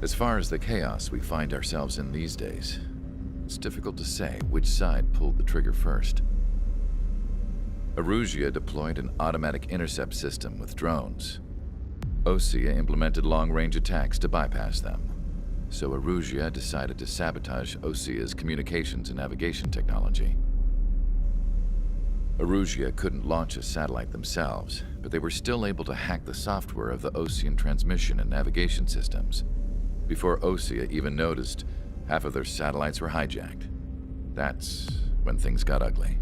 As far as the chaos we find ourselves in these days, it's difficult to say which side pulled the trigger first. Erusia deployed an automatic intercept system with drones. Osea implemented long-range attacks to bypass them. So Erusia decided to sabotage Osea's communications and navigation technology. Erusia couldn't launch a satellite themselves, but they were still able to hack the software of the Osean transmission and navigation systems. Before Osea even noticed, half of their satellites were hijacked. That's when things got ugly.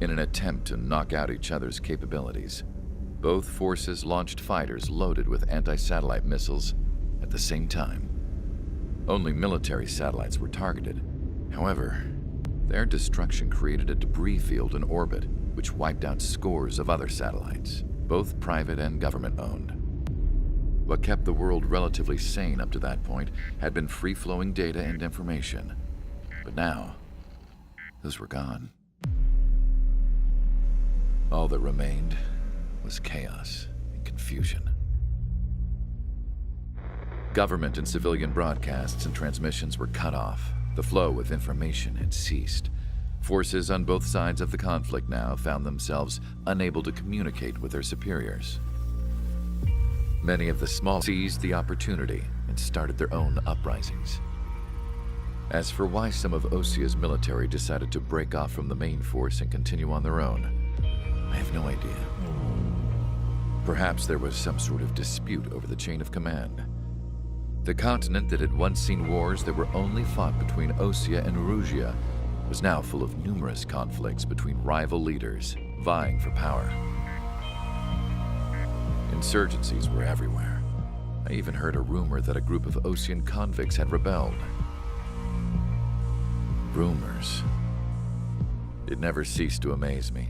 In an attempt to knock out each other's capabilities, both forces launched fighters loaded with anti-satellite missiles at the same time. Only military satellites were targeted. However, their destruction created a debris field in orbit, which wiped out scores of other satellites, both private and government-owned. What kept the world relatively sane up to that point had been free-flowing data and information. But now, those were gone. All that remained was chaos and confusion. Government and civilian broadcasts and transmissions were cut off. The flow of information had ceased. Forces on both sides of the conflict now found themselves unable to communicate with their superiors. Many of the small seized the opportunity and started their own uprisings. As for why some of Osea's military decided to break off from the main force and continue on their own, I have no idea. Perhaps there was some sort of dispute over the chain of command. The continent that had once seen wars that were only fought between Osea and Erusia was now full of numerous conflicts between rival leaders vying for power. Insurgencies were everywhere. I even heard a rumor that a group of Osean convicts had rebelled. Rumors. It never ceased to amaze me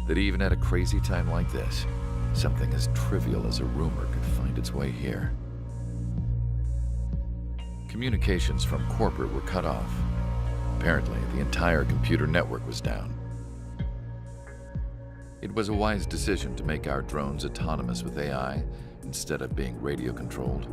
that even at a crazy time like this, something as trivial as a rumor could find its way here. Communications from corporate were cut off. Apparently, the entire computer network was down. It was a wise decision to make our drones autonomous with AI instead of being radio-controlled.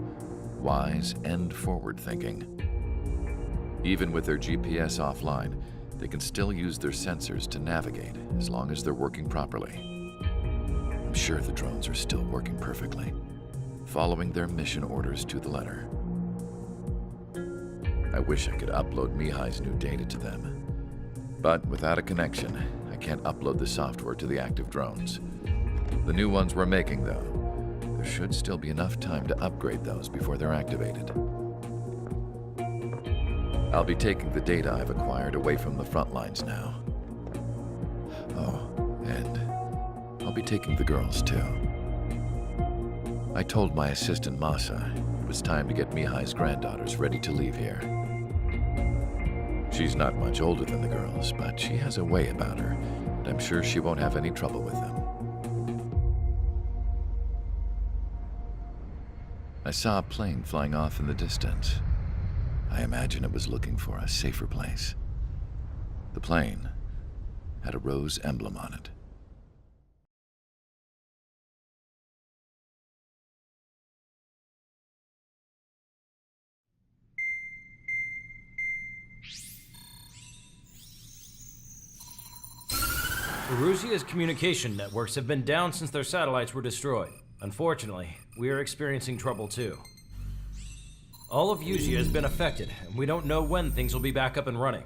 Wise and forward-thinking. Even with their GPS offline, they can still use their sensors to navigate as long as they're working properly. I'm sure the drones are still working perfectly, following their mission orders to the letter. I wish I could upload Mihai's new data to them. But without a connection, I can't upload the software to the active drones. The new ones we're making, though, there should still be enough time to upgrade those before they're activated. I'll be taking the data I've acquired away from the front lines now. Oh, and I'll be taking the girls, too. I told my assistant Masa it was time to get Mihai's granddaughters ready to leave here. She's not much older than the girls, but she has a way about her, and I'm sure she won't have any trouble with them. I saw a plane flying off in the distance. I imagine it was looking for a safer place. The plane had a rose emblem on it. Erusia's communication networks have been down since their satellites were destroyed. Unfortunately, we are experiencing trouble too. All of Erusia has been affected, and we don't know when things will be back up and running.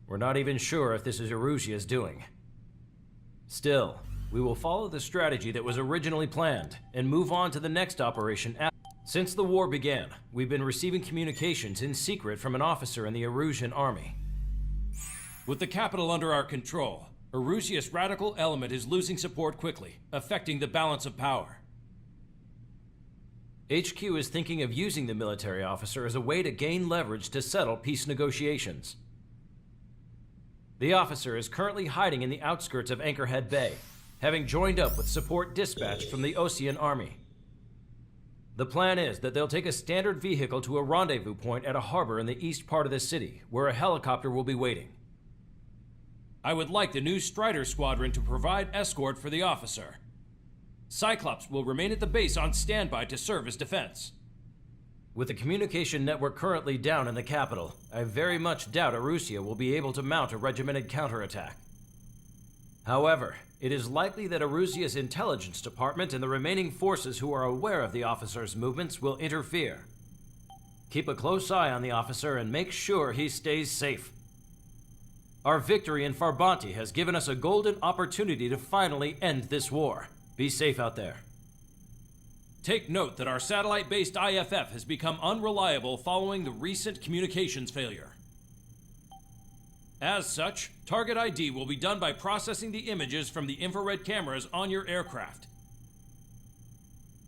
We're not even sure if this is Erusia's doing. Still, we will follow the strategy that was originally planned and move on to the next operation. Since the war began, we've been receiving communications in secret from an officer in the Erusian army. With the capital under our control, Erusia's radical element is losing support quickly, affecting the balance of power. HQ is thinking of using the military officer as a way to gain leverage to settle peace negotiations. The officer is currently hiding in the outskirts of Anchorhead Bay, having joined up with support dispatched from the Osean army. The plan is that they'll take a standard vehicle to a rendezvous point at a harbor in the east part of the city, where a helicopter will be waiting. I would like the new Strider Squadron to provide escort for the officer. Cyclops will remain at the base on standby to serve as defense. With the communication network currently down in the capital, I very much doubt Erusia will be able to mount a regimented counterattack. However, it is likely that Erusia's intelligence department and the remaining forces who are aware of the officer's movements will interfere. Keep a close eye on the officer and make sure he stays safe. Our victory in Farbanti has given us a golden opportunity to finally end this war. Be safe out there. Take note that our satellite-based IFF has become unreliable following the recent communications failure. As such, target ID will be done by processing the images from the infrared cameras on your aircraft.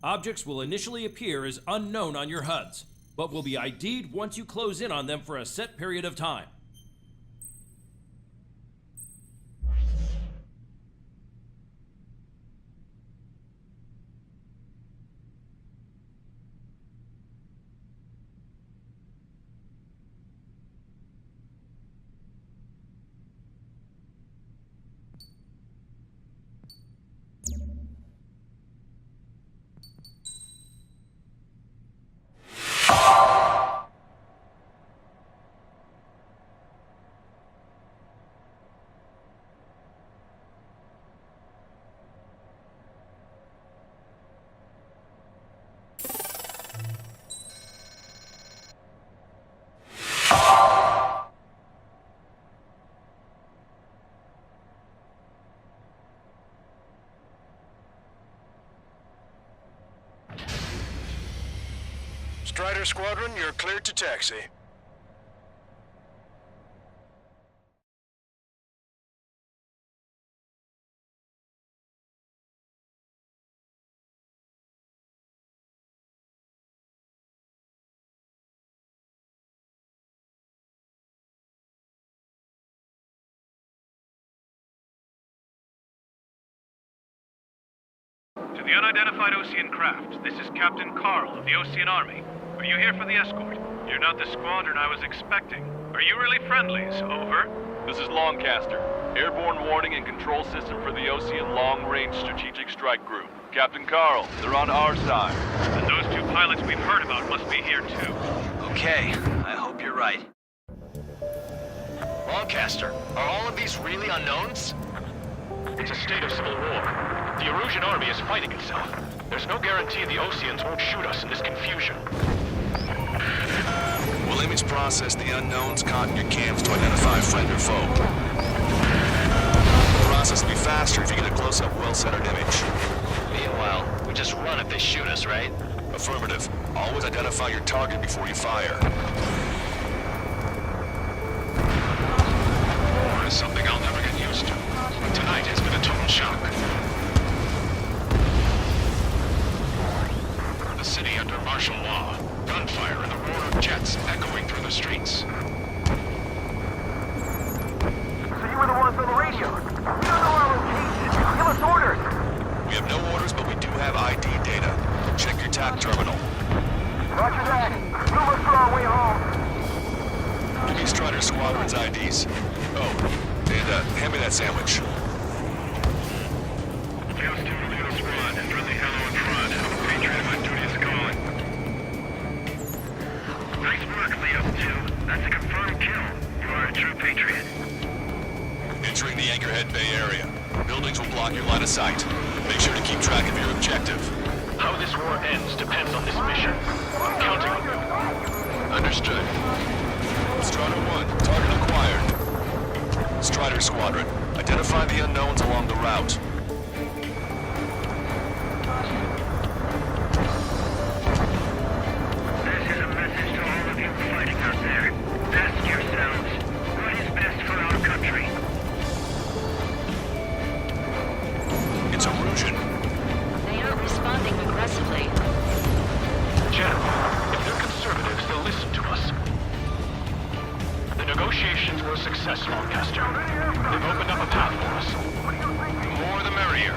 Objects will initially appear as unknown on your HUDs, but will be ID'd once you close in on them for a set period of time. Strider Squadron, you're cleared to taxi. To the unidentified Osean craft, this is Captain Carl of the Osean Army. Are you here for the escort? You're not the squadron I was expecting. Are you really friendlies? Over. This is Longcaster. Airborne warning and control system for the Osean Long-Range Strategic Strike Group. Captain Carl, they're on our side. And those two pilots we've heard about must be here too. Okay, I hope you're right. Longcaster, are all of these really unknowns? It's a state of civil war. The Erusian army is fighting itself. There's no guarantee the Oseans won't shoot us in this confusion. We'll image process the unknowns caught in your cams to identify friend or foe. The process will be faster if you get a close-up, well-centered image. Meanwhile, we just run if they shoot us, right? Affirmative. Always identify your target before you fire. War is something I'll never get used to. Tonight has been a total shock. The city under martial law. Gunfire and the roar of jets echoing through the streets. So you were the ones on the radio. We don't know our location. Give us orders. We have no orders, but we do have ID data. Check your TAC terminal. Roger that. We'll look for our way home. Give me Strider Squadron's IDs. Oh, and hand me that sandwich. Just to Toledo squad, friendly hello in front. Patriot on duty is calling. Nice work, Leo 2. That's a confirmed kill. You are a true patriot. Entering the Anchorhead Bay area. Buildings will block your line of sight. Make sure to keep track of your objective. How this war ends depends on this mission. I'm counting on you. Understood. Strider 1, target acquired. Strider Squadron, identify the unknowns along the route. This is a message to all of you fighting out there. Ask yourselves, what is best for our country? It's Erusian. They aren't responding aggressively. General, if they're conservatives, they'll listen to us. The negotiations were a success, Longcaster. They've opened up a path for us. The more the merrier.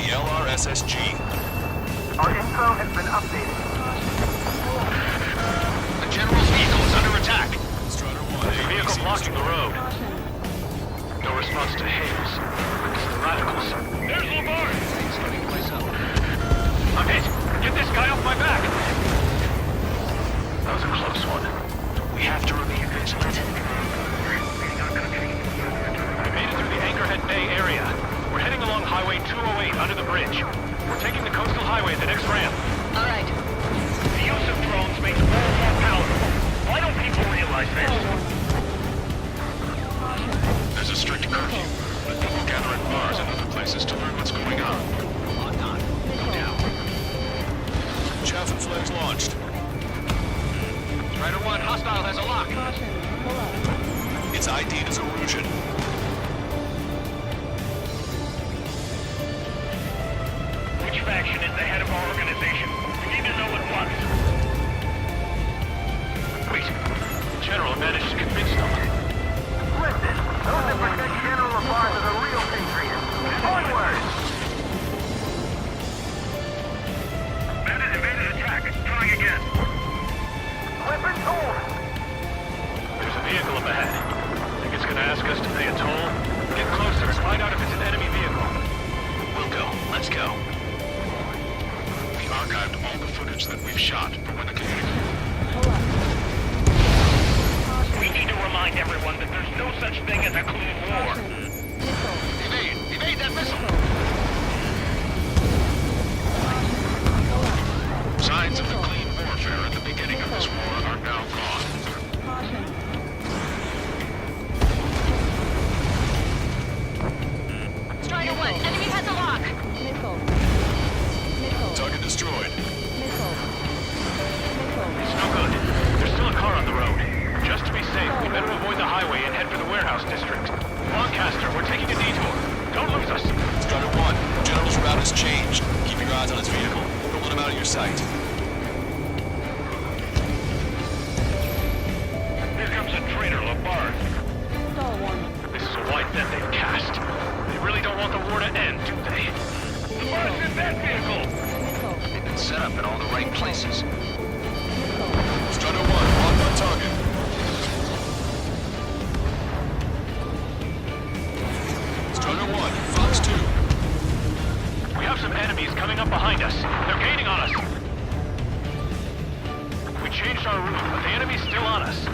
the LRSSG. Our info has been updated. The General's vehicle is under attack. Strider 1, There's a vehicle ABC blocking the road. No response to hails. It's the radicals. There's Lamar! Things looking place up. I'm hit! Get this guy off my back! That was a close one. We have to remain vigilant. We made it through the Anchorhead Bay area. We're heading along Highway 208 under the bridge. We're taking the coastal highway at the next ramp. All right. The use of drones makes war more palatable. Why don't people realize this? There's a strict curfew, but people gather at bars and other places to learn what's going on. Locked on. Go down. Chaff and flags launched. Strider 1, hostile has a lock. It's ID'd as Erusian. Which faction is the head of our organization? We need to know at once. Wait. The General managed to convince them. Listen, those that protect General Labarge are the real patriots. Onward! Bandit attack. Trying again. Weapons hold! There's a vehicle up ahead. Think it's gonna ask us to pay a toll? Get closer and find out if it's an enemy vehicle. We'll go. Let's go. We archived all the footage that we've shot for when the community... We need to remind everyone that there's no such thing as a clean war. Evade! Evade that missile! Signs of the clean warfare at the beginning of this war are now gone. Strider 1, enemy has a lock. Target destroyed. It's no good. There's still a car on the road. Just to be safe, we better avoid the highway and head for the warehouse district. Lancaster, we're taking a detour. Don't lose us. Strider 1, General's route has changed. Keep your eyes on his vehicle. Don't let him out of your sight. Here comes a traitor, Labarge. This is a wide net they've cast. They really don't want the war to end, do they? Labarge in that vehicle! They've been set up in all the right places. Strider 1, locked on target. Strider 1, Fox 2. We have some enemies coming up behind us. They're gaining on us. We changed our route, but the enemy's still on us.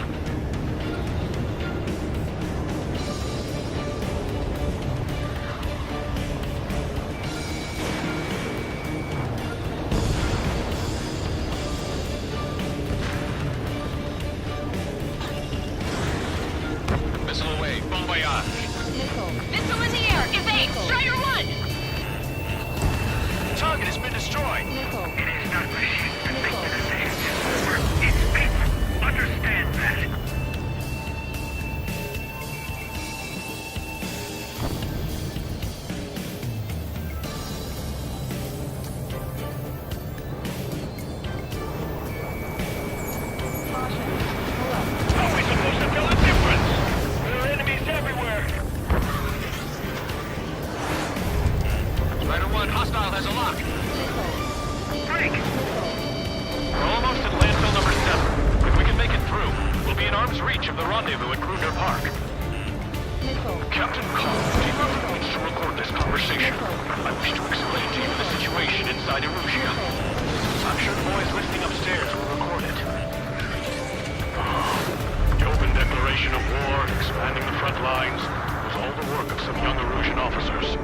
Missile away. Bon voyage. Missile in the air. Evade. Strider 1. The target has been destroyed. It is not machine that makes the decision. It's people. Understand that. How are we supposed to tell the difference? There are enemies everywhere. Strider 1, hostile has a lock. Break! We're almost at landfill number 7. If we can make it through, we'll be in arm's reach of the rendezvous at Kruger Park. Captain Carl, keep up the means to record this conversation. I wish to explain to you the situation inside Erusia. I'm sure the boys listening upstairs will record it. The open declaration of war, expanding the front lines, was all the work of some young Erusian officers.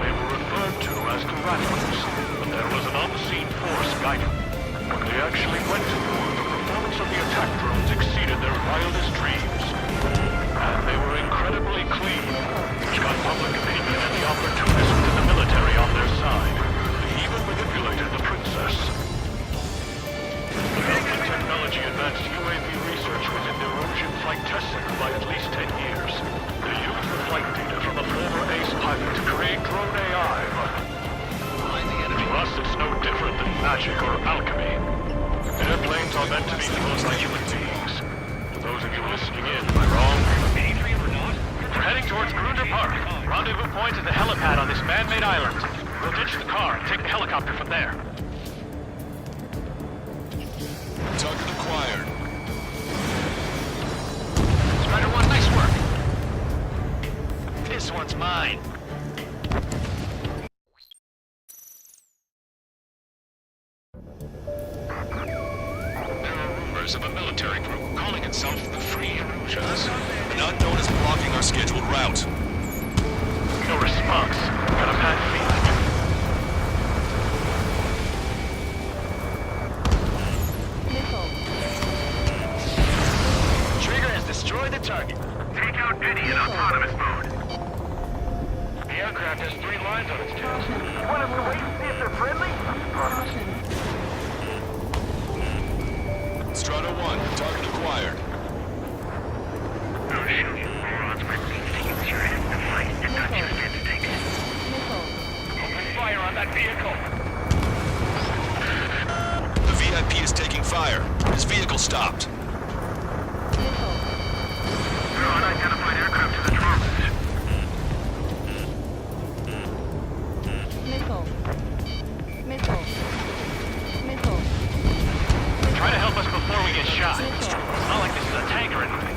They were referred to as the radicals, but there was an unseen force guiding them. When they actually went to war, the performance of the attack drones exceeded their wildest dreams. And they were incredibly clean, which got public opinion and the opportunists within the military on their side. They even manipulated the princess. The government technology advanced UAV research within the Erusian Flight Test Center by at least 10 years. They used the flight data from a former ace pilot to create drone AI, but to us it's no different than magic or alchemy. Airplanes are meant to be flown by human beings. To those of you listening in, am I wrong? We're heading towards Grunder Park. Rendezvous point is the helipad on this man-made island. We'll ditch the car and take the helicopter from there. Target acquired. Strider 1, nice work. This one's mine. There are rumors of a military group calling itself the Free Erusians. An unknown is blocking our scheduled route. No response. Got a bad feeling. Trigger has destroyed the target. Take out Eddie in autonomous mode. The aircraft has 3 lines on its tail. You want us to wait and see if they're friendly? Strata 1, target acquired. No shoot, you morons. My instincts your head in the fight. You're not just instincts. Open fire on that vehicle. The VIP is taking fire. His vehicle stopped. There are unidentified aircraft to the drones. Try to help us before we get shot. It's not like this is a tank or anything.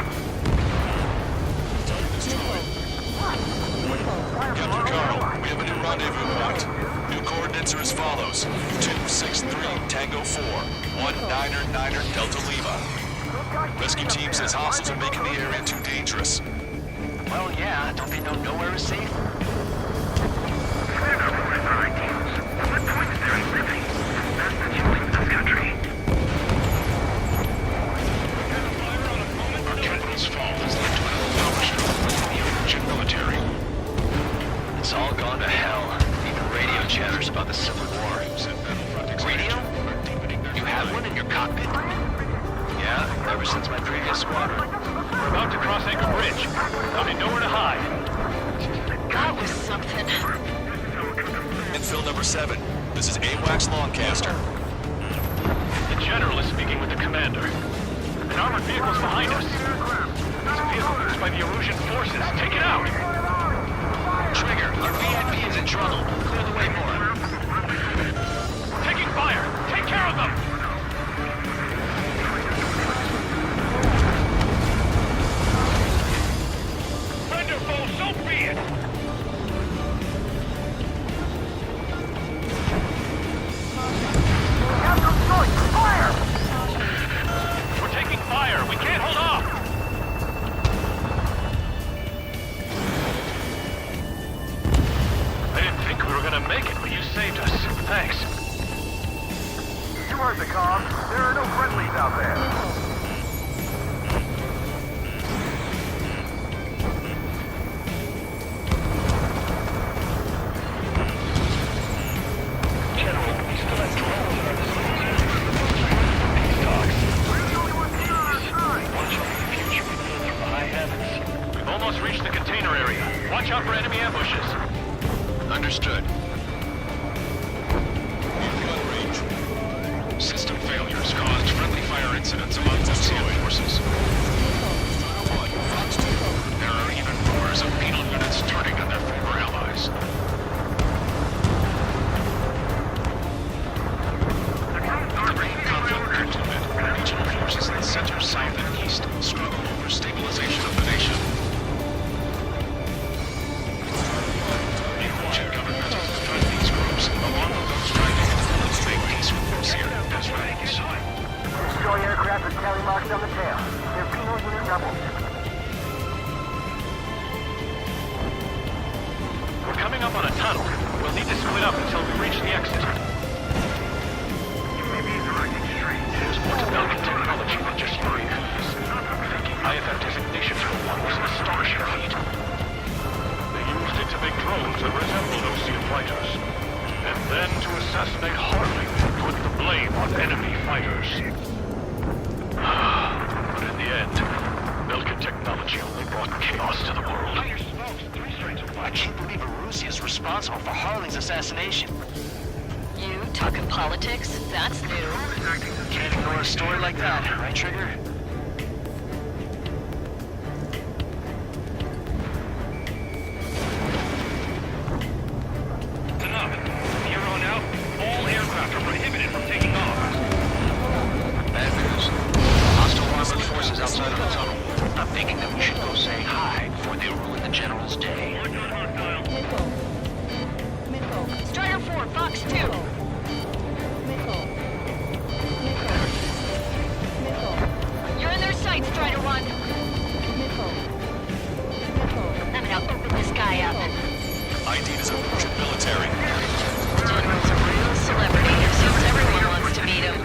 Captain Carl, we have a new rendezvous point. New coordinates are as follows. 263 Tango 4, 1999 Delta Lima. Rescue team says hostiles are making the area too dangerous. Well, yeah, don't they know nowhere is safe? They're not worth our ideals. What point is there in living? That's the choosing this country. Our captain's fall has led to an accomplishment within the Erusian military. It's all gone to hell. Even radio chatters about the Civil War. Radio? You have one in your cockpit? Yeah, ever since my previous squadron. We're about to cross Anchor Bridge. There'll be nowhere to hide. That was something. Infill number 7. This is AWACS Lancaster. The general is speaking with the commander. An armored vehicle's behind us. It's a vehicle used by the Erusian forces. Take it out! Trigger, our VIP is in trouble. Clear the way for him. Taking fire! Take care of them! Thunderbolt, so be it! We're taking fire! We can't hold off! I didn't think we were gonna make it, but you saved us. Thanks. You heard the comm. There are no friendlies out there. General, we still have drones in our vicinity. Peace talks. We're the only ones here on our side. Watch out for the future we build from the high heavens. We've almost reached the container area. Watch out for enemy ambushes. Understood. Moving on range. System failures caused friendly fire incidents among Ocean forces. There are even rumors of penal units turning on their former allies. The main conflict concluded. Regional forces in the center, south, and east struggle over stabilization of the nation. Erusian government confront these groups, along with those trying to influence make peace with Russia as rebels. Destroy aircraft with tally marks on the tail. They're penal unit rebels. We're coming up on a tunnel. We'll need to split up until we reach the exit. You may be directing straight. There's more to Belgian technology than just UAVs. Thinking IFF designation for one was an astonishing feat. They used it to make drones that resembled Ocean fighters. And then to assassinate Harley and put the blame on enemy fighters. But in the end, Belgian technology only brought chaos to the world. I can't believe Erusia is responsible for Harley's assassination. You talking politics? That's new. Can't ignore a story like that, right, Trigger? 4, Fox 2. You're in their sights, Strider 1. I'm gonna open this guy up. ID is a Russian military. General's a real celebrity. It seems everyone wants to meet him.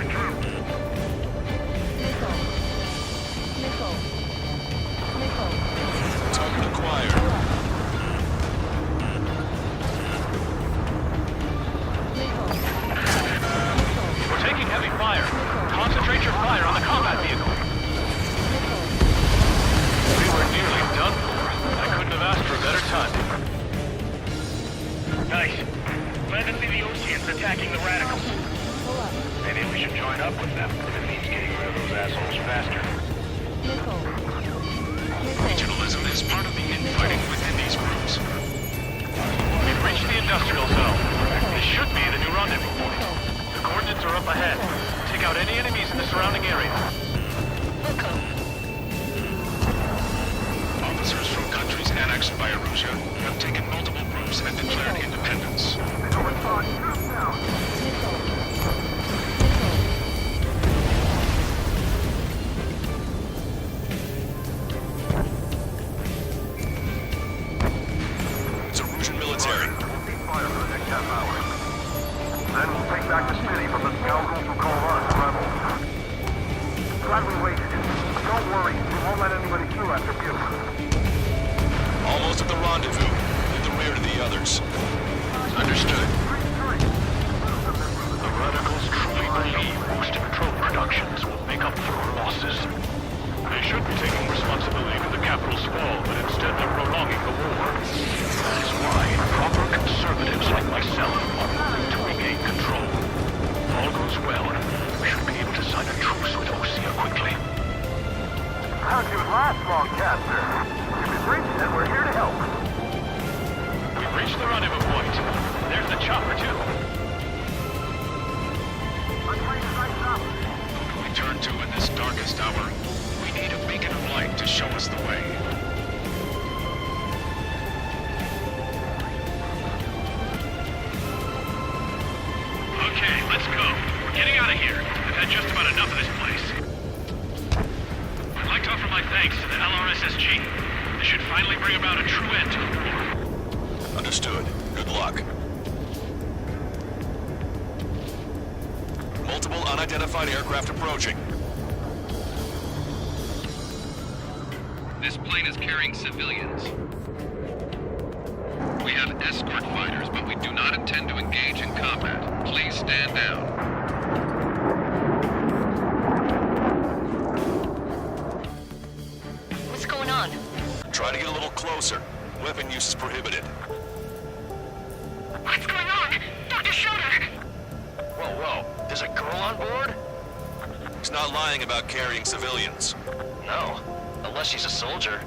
Target acquired. We're taking heavy fire. Concentrate your fire on the combat vehicle. We were nearly done for. I couldn't have asked for better timing. Nice. Glad to see the Oceans attacking the radicals. Maybe we should join up with them if it means getting rid of those assholes faster. Regionalism is part of the infighting within these groups. We've reached the industrial zone. This should be the new rendezvous point. The coordinates are up ahead. Take out any enemies in the surrounding area. Officers from countries annexed by Erusia have taken multiple groups and declared independence. It's Erusian military. Then we'll take back the city from the scoundrels who call us rebels. Glad we waited. Don't worry, we won't let anybody through after Butte. Almost at the rendezvous, in the rear to the others. Understood. The radicals truly believe most control productions will make up for our losses. They should be taking responsibility for the capital's fall, but instead they're prolonging the war. That is why proper conservatives like myself are willing to regain control. If all goes well, we should be able to sign a truce with Osea quickly. How'd you last, Longcaster? If it's reached it, we're here to help. We've reached the rendezvous point. There's the chopper, too. Who can we turn to in this darkest hour? We need a beacon of light to show us the way. Okay, let's go. We're getting out of here. I've had just about enough of this place. I'd like to offer my thanks to the LRSSG. This should finally bring about a true end to the war. Understood. Good luck. Multiple unidentified aircraft approaching. This plane is carrying civilians. We have escort fighters, but we do not intend to engage in combat. Please stand down. What's going on? Try to get a little closer. Weapon use is prohibited. What's going on? Dr. Schroeder! Whoa. There's a girl on board? He's not lying about carrying civilians. No. Unless she's a soldier.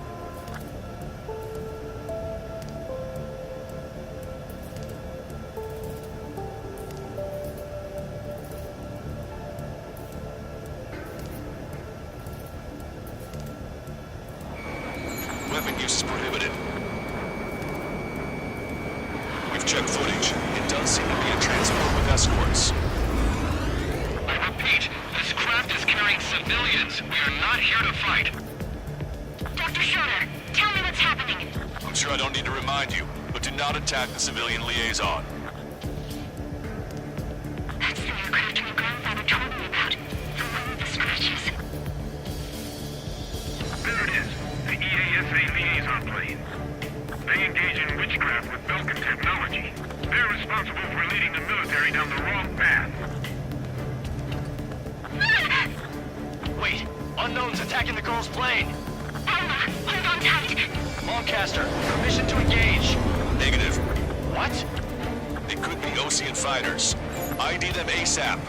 Weapon use is prohibited. We've checked footage. It does seem to be a transport with escorts. I repeat, this craft is carrying civilians. We are not here to fight. Dr. Schroeder, tell me what's happening. I'm sure I don't need to remind you, but do not attack the civilian liaison. That's the aircraft my grandfather told me about. The one with the scratches. There it is, the EASA liaison plane. They engage in witchcraft with Belkin technology. They're responsible for leading the military down the wrong path. Wait, unknown's attacking the girl's plane. Alma, hold on tight. Longcaster, permission to engage. Negative. What? It could be Ocean fighters. ID them ASAP.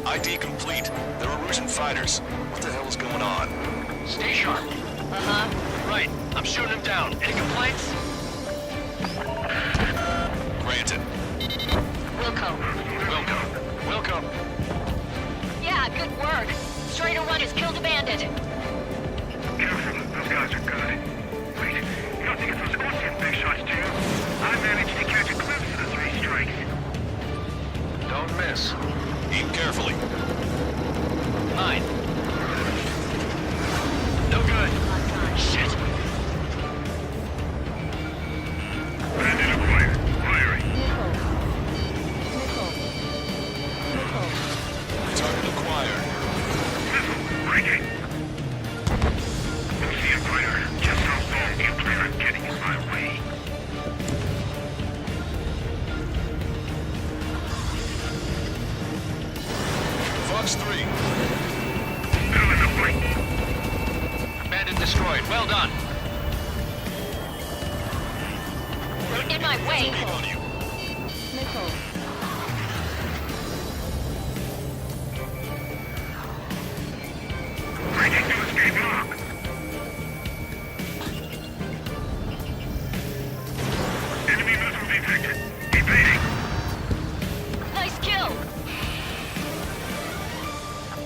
ID complete. They're Erusian fighters. What the hell is going on? Stay sharp. Uh-huh. Right, I'm shooting him down. Any complaints? Granted. Wilco. Wilco. Yeah, good work. Strider 1 has killed a bandit. Careful, those guys are good. Wait, you don't think it's those Ocean big shots, too? I managed to catch a glimpse of the three strikes. Wait! Beat on you. Breaking to escape lock. Enemy missile detected. Evading. Nice kill!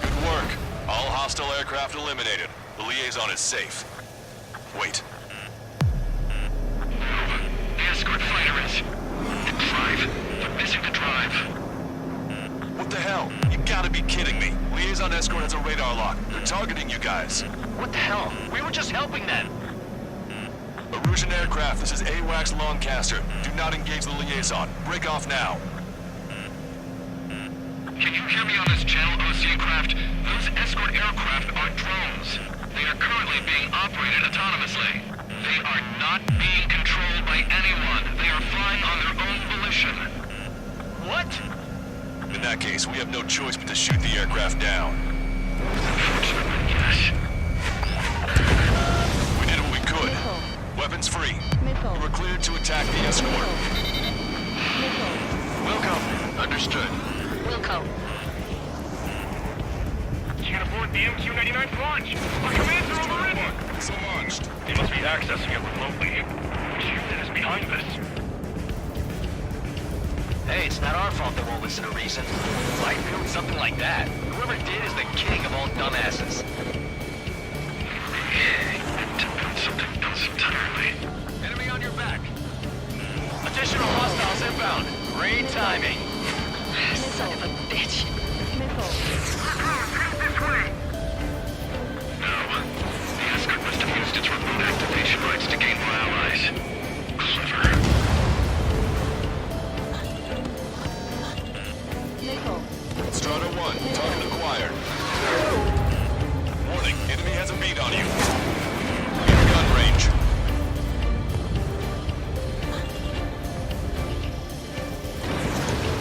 Good work. All hostile aircraft eliminated. The liaison is safe. Wait. The escort fighter is... The drive. They're missing the drive. What the hell? You gotta be kidding me. Liaison escort has a radar lock. They're targeting you guys. What the hell? We were just helping them. Erusian aircraft, this is AWACS Longcaster. Do not engage the liaison. Break off now. Can you hear me on this channel, OC craft? Those escort aircraft are drones. They are currently being operated autonomously. They are not being controlled by anyone. They are flying on their own volition. What? In that case, we have no choice but to shoot the aircraft down. Unfortunately, yes. We did what we could. Weapons free. You were cleared to attack the escort. Wilco. Understood. Wilco. Can't afford the MQ-99 launch. Our commands are overridden. Missile launched. They must be accessing it remotely. Which unit is behind this? Hey, it's not our fault they won't listen to reason. Why build something like that? Whoever did is the king of all dumbasses. To build something else entirely. Enemy on your back. Additional hostiles inbound. Great timing. Son of a bitch. This way. No. The escort must have used its remote activation rights to gain more allies. Clever. Strata 1, target acquired. Warning, enemy has a beat on you. Gun range.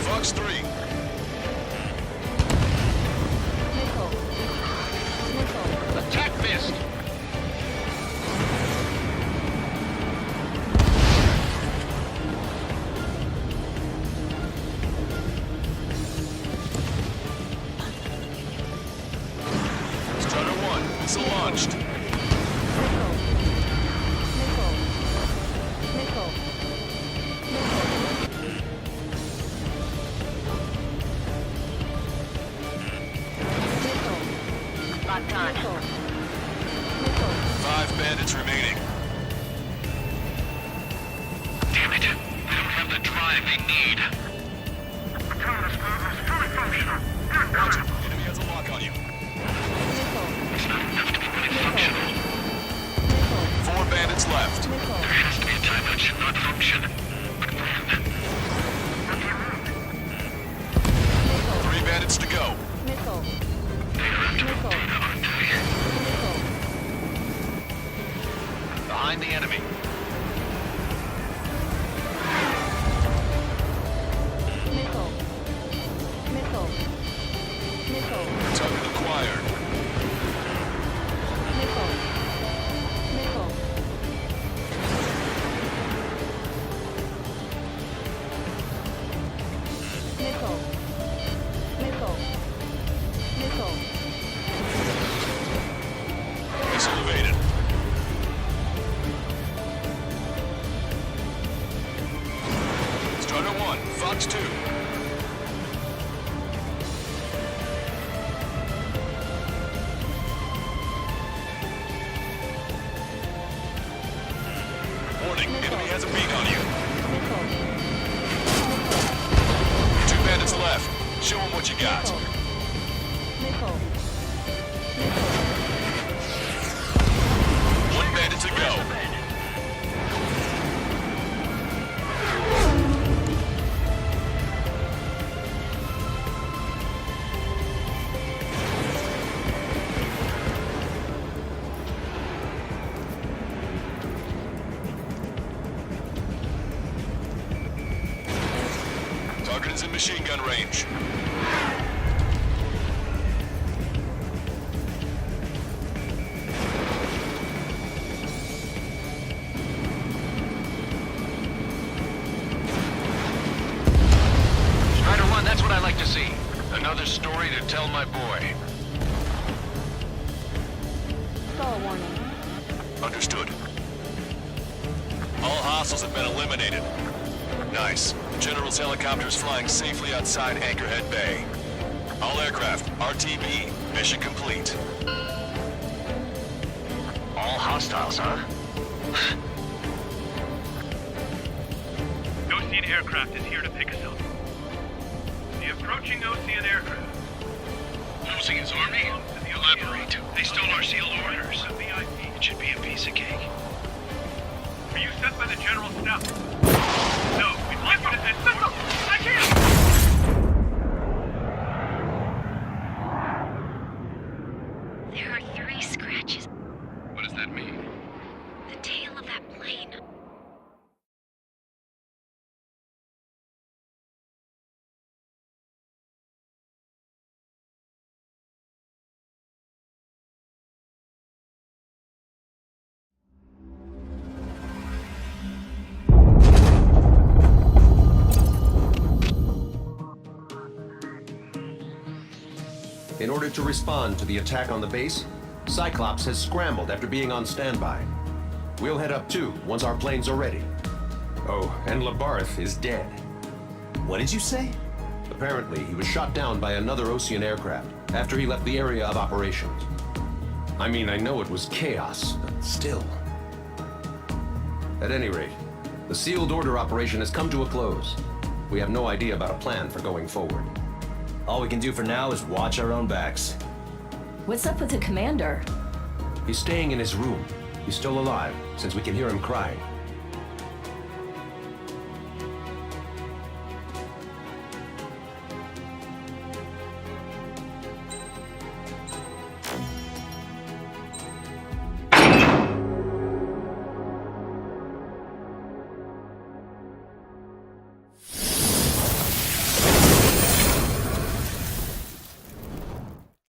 Fox 3. Attack missed. Strata 1, missile launched. Locked on. 5 bandits remaining. Damn it. They don't have the drive they need. Autonomous mode is fully functional. Good gun. Enemy has a lock on you. It's not enough to be fully functional. 4 bandits left. There has to be a time that should not function. But when? 3 bandits to go. They are after the data, aren't they? Behind the enemy. Target acquired. Missile evaded. Strata 1, Fox 2. Warning, enemy has a beat on you. 2 bandits left. Show them what you got. 1 bandit to go. Target is in machine gun range. what I like to see. Another story to tell my boy. Stall warning. Understood. All hostiles have been eliminated. Nice. The General's helicopter is flying safely outside Anchorhead Bay. All aircraft, RTB, mission complete. All hostiles, huh? Ocean aircraft is here to pick us up. The approaching Ocean aircraft. Losing his army? Elaborate. They stole our sealed orders. It should be a piece of cake. Were you sent by the General's staff? No, we'd like you to escort. I can't! There are 3 scratches. What does that mean? The tail of that plane. In order to respond to the attack on the base, Cyclops has scrambled after being on standby. We'll head up too, once our planes are ready. Oh, and Labarth is dead. What did you say? Apparently, he was shot down by another Ocean aircraft after he left the area of operations. I mean, I know it was chaos, but still. At any rate, the sealed order operation has come to a close. We have no idea about a plan for going forward. All we can do for now is watch our own backs. What's up with the commander? He's staying in his room. He's still alive, since we can hear him crying.